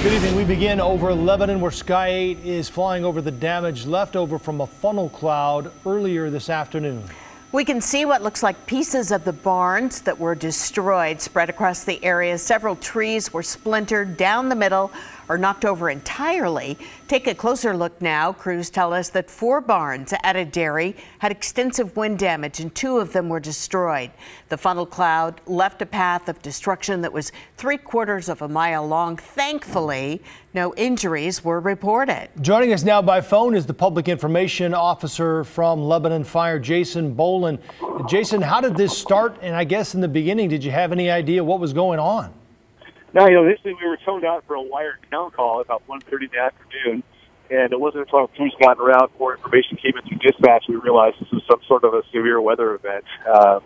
Good evening. We begin over Lebanon, where Sky 8 is flying over the damage left over from a funnel cloud earlier this afternoon. We can see what looks like pieces of the barns that were destroyed spread across the area. Several trees were splintered down the middle or knocked over entirely. Take a closer look now. Crews tell us that 4 barns at a dairy had extensive wind damage and 2 of them were destroyed. The funnel cloud left a path of destruction that was 3/4 of a mile long. Thankfully, no injuries were reported. Joining us now by phone is the public information officer from Lebanon Fire, Jason Boland. Jason, how did this start? And I guess in the beginning, did you have any idea what was going on? No, initially we were toned out for a wired down call about 1:30 in the afternoon, and it wasn't until crews got around more information came into dispatch we realized this was some sort of a severe weather event. Our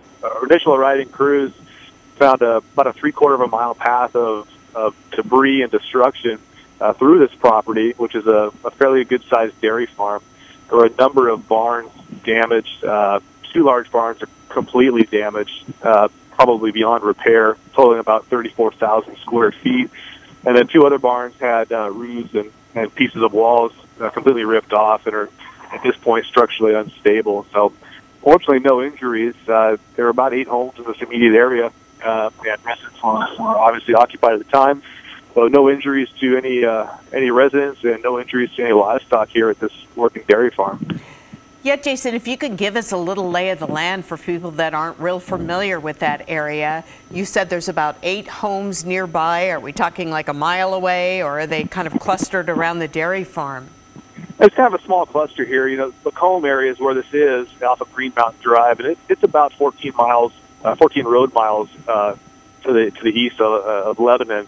initial arriving crews found about a 3/4 of a mile path of debris and destruction through this property, which is a fairly good-sized dairy farm. There were a number of barns damaged. 2 large barns are completely damaged, probably beyond repair, totaling about 34,000 square feet. And then 2 other barns had roofs and pieces of walls completely ripped off and are at this point structurally unstable. So fortunately no injuries. There were about 8 homes in this immediate area, and residents were obviously occupied at the time. So no injuries to any residents and no injuries to any livestock here at this working dairy farm. Yeah, Jason, if you could give us a little lay of the land for people that aren't real familiar with that area. You said there's about 8 homes nearby. Are we talking like a mile away, or are they kind of clustered around the dairy farm? It's kind of a small cluster here. You know, the Combe area is where this is, off of Green Mountain Drive, and it's about 14 road miles to the east of Lebanon.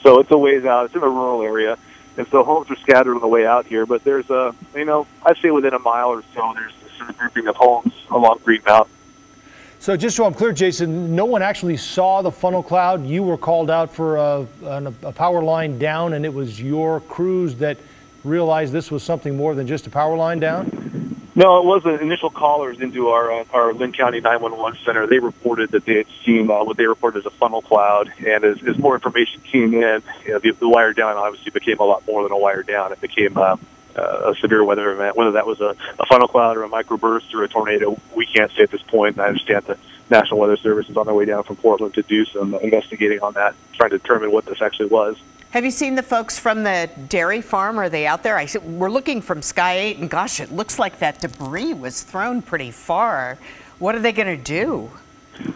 So it's a ways out. It's in a rural area. And so homes are scattered on the way out here, but there's I'd say within a mile or so, there's a sort of grouping of homes along Green Mountain. So just so I'm clear, Jason, no one actually saw the funnel cloud. You were called out for a power line down, and it was your crews that realized this was something more than just a power line down? No, it wasn't. Initial callers into our Lynn County 911 center, they reported that they had seen what they reported as a funnel cloud, and as more information came in, the wire down obviously became a lot more than a wire down. It became a severe weather event. Whether that was a funnel cloud or a microburst or a tornado, we can't say at this point. And I understand the National Weather Service is on their way down from Portland to do some investigating on that, trying to determine what this actually was. Have you seen the folks from the dairy farm? Are they out there? We're looking from Sky 8, and gosh, it looks like that debris was thrown pretty far. What are they going to do?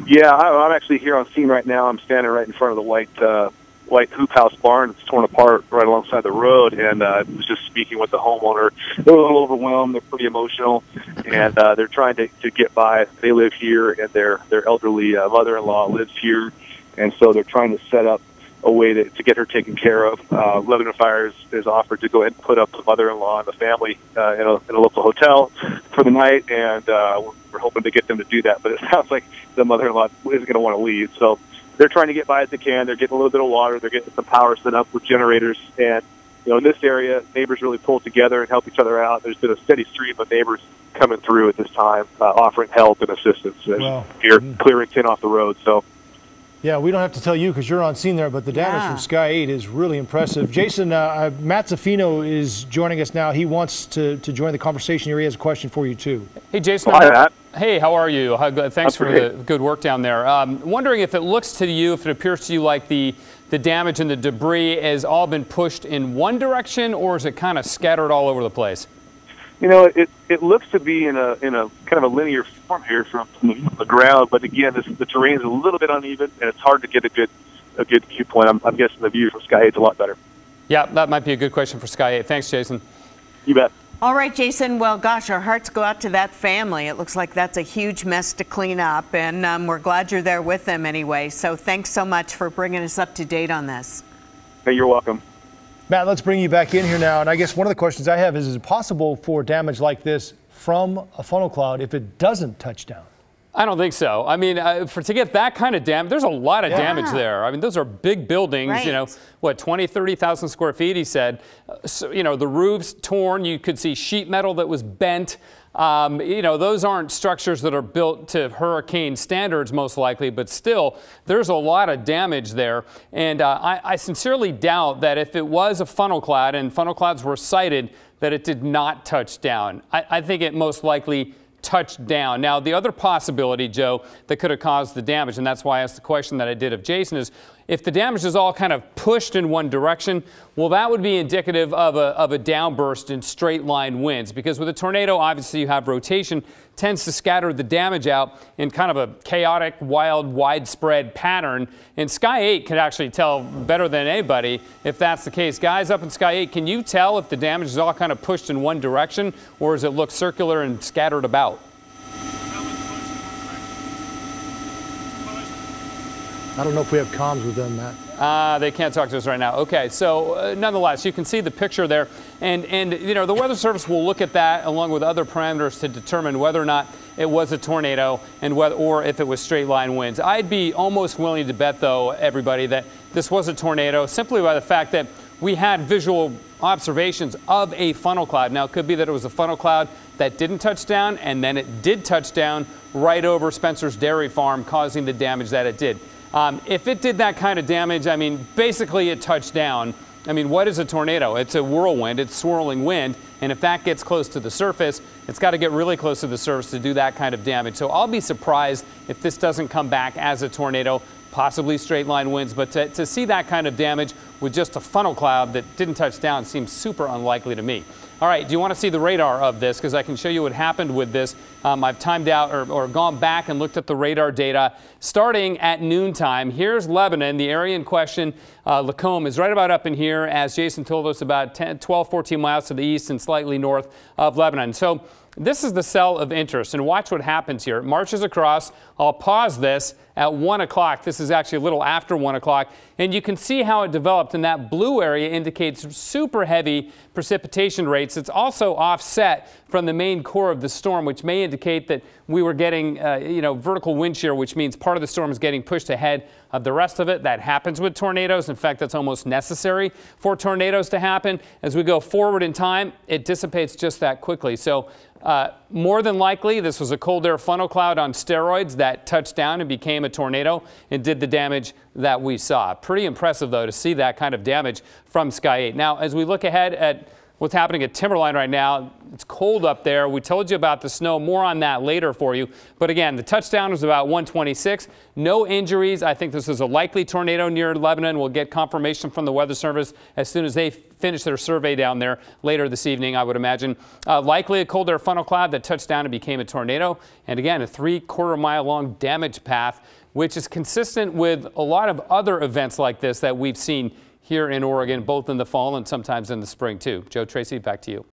Yeah, I'm actually here on scene right now. I'm standing right in front of the white hoop house barn. It's torn apart right alongside the road, and I was just speaking with the homeowner. They're a little overwhelmed. They're pretty emotional, and they're trying to get by. They live here, and their elderly mother-in-law lives here, and so they're trying to set up a way to get her taken care of. Lebanon Fire is offered to go ahead and put up the mother-in-law and the family in a local hotel for the night, and we're hoping to get them to do that. But it sounds like the mother-in-law isn't going to want to leave. So they're trying to get by as they can. They're getting a little bit of water. They're getting some power set up with generators. And, in this area, neighbors really pull together and help each other out. There's been a steady stream of neighbors coming through at this time, offering help and assistance. You're clearing tin off the road. So. Yeah, we don't have to tell you because you're on scene there, but the damage from Sky 8 is really impressive. Jason, Matt Zaffino is joining us now. He wants to join the conversation here. He has a question for you, too. Hey, Jason. Hi, Matt. Hey, how are you? Thanks for the good work down there. Wondering if it looks to you, if it appears to you like the damage and the debris has all been pushed in one direction, or is it kind of scattered all over the place? It looks to be in a kind of a linear form here from the ground, but again, the terrain is a little bit uneven, and it's hard to get a good viewpoint. I'm guessing the view from Sky 8 is a lot better. Yeah, that might be a good question for Sky 8. Thanks, Jason. You bet. All right, Jason. Well, gosh, our hearts go out to that family. It looks like that's a huge mess to clean up, and we're glad you're there with them anyway. So thanks so much for bringing us up to date on this. Hey, you're welcome. Matt, let's bring you back in here now. And I guess one of the questions I have is it possible for damage like this from a funnel cloud if it doesn't touch down? I don't think so. I mean, to get that kind of damage, there's a lot of damage there. I mean, those are big buildings, right. What, 20, 30,000 square feet, he said. So, the roofs torn. You could see sheet metal that was bent. You know, those aren't structures that are built to hurricane standards, most likely, but still, there's a lot of damage there. And I sincerely doubt that if it was a funnel cloud, and funnel clouds were cited, that it did not touch down. I think it most likely touched down. Now, the other possibility, Joe, that could have caused the damage, and that's why I asked the question that I did of Jason, is if the damage is all kind of pushed in one direction, well, that would be indicative of a downburst in straight line winds, because with a tornado, obviously you have rotation, tends to scatter the damage out in kind of a chaotic, wild, widespread pattern. And Sky 8 could actually tell better than anybody if that's the case. Guys up in Sky 8, can you tell if the damage is all kind of pushed in one direction, or does it look circular and scattered about? I don't know if we have comms with them, Matt. They can't talk to us right now. Okay, so nonetheless, you can see the picture there, and you know, the Weather Service will look at that along with other parameters to determine whether or not it was a tornado and whether, or if it was straight line winds. I'd be almost willing to bet, though, everybody, that this was a tornado simply by the fact that we had visual observations of a funnel cloud. Now, it could be that it was a funnel cloud that didn't touch down, and then it did touch down right over Spencer's Dairy Farm, causing the damage that it did. If it did that kind of damage, I mean, basically it touched down. I mean, what is a tornado? It's a whirlwind, it's swirling wind, and if that gets close to the surface, it's got to get really close to the surface to do that kind of damage. So I'll be surprised if this doesn't come back as a tornado, possibly straight line winds, but to see that kind of damage with just a funnel cloud that didn't touch down seems super unlikely to me. All right, do you want to see the radar of this? Because I can show you what happened with this. I've timed out or gone back and looked at the radar data starting at noontime. Here's Lebanon, the area in question. Lacombe is right about up in here, as Jason told us, about 12, 14 miles to the east and slightly north of Lebanon. So this is the cell of interest, and watch what happens here. It marches across. I'll pause this at 1 o'clock. This is actually a little after 1 o'clock, and you can see how it developed, and that blue area indicates super heavy precipitation rates. It's also offset from the main core of the storm, which may indicate that we were getting vertical wind shear, which means part of the storm is getting pushed ahead of the rest of it. That happens with tornadoes. In fact, that's almost necessary for tornadoes to happen. As we go forward in time, it dissipates just that quickly. So more than likely, this was a cold air funnel cloud on steroids that touched down and became a tornado and did the damage that we saw. Pretty impressive, though, to see that kind of damage from Sky 8. Now, as we look ahead at what's happening at Timberline right now, it's cold up there. We told you about the snow. More on that later for you. But again, the touchdown was about 126. No injuries. I think this is a likely tornado near Lebanon. We'll get confirmation from the Weather Service as soon as they finish their survey down there later this evening, I would imagine. Likely a cold air funnel cloud that touched down and became a tornado. And again, a 3/4 mile long damage path, which is consistent with a lot of other events like this that we've seen here in Oregon, both in the fall and sometimes in the spring, too. Joe, Tracy, back to you.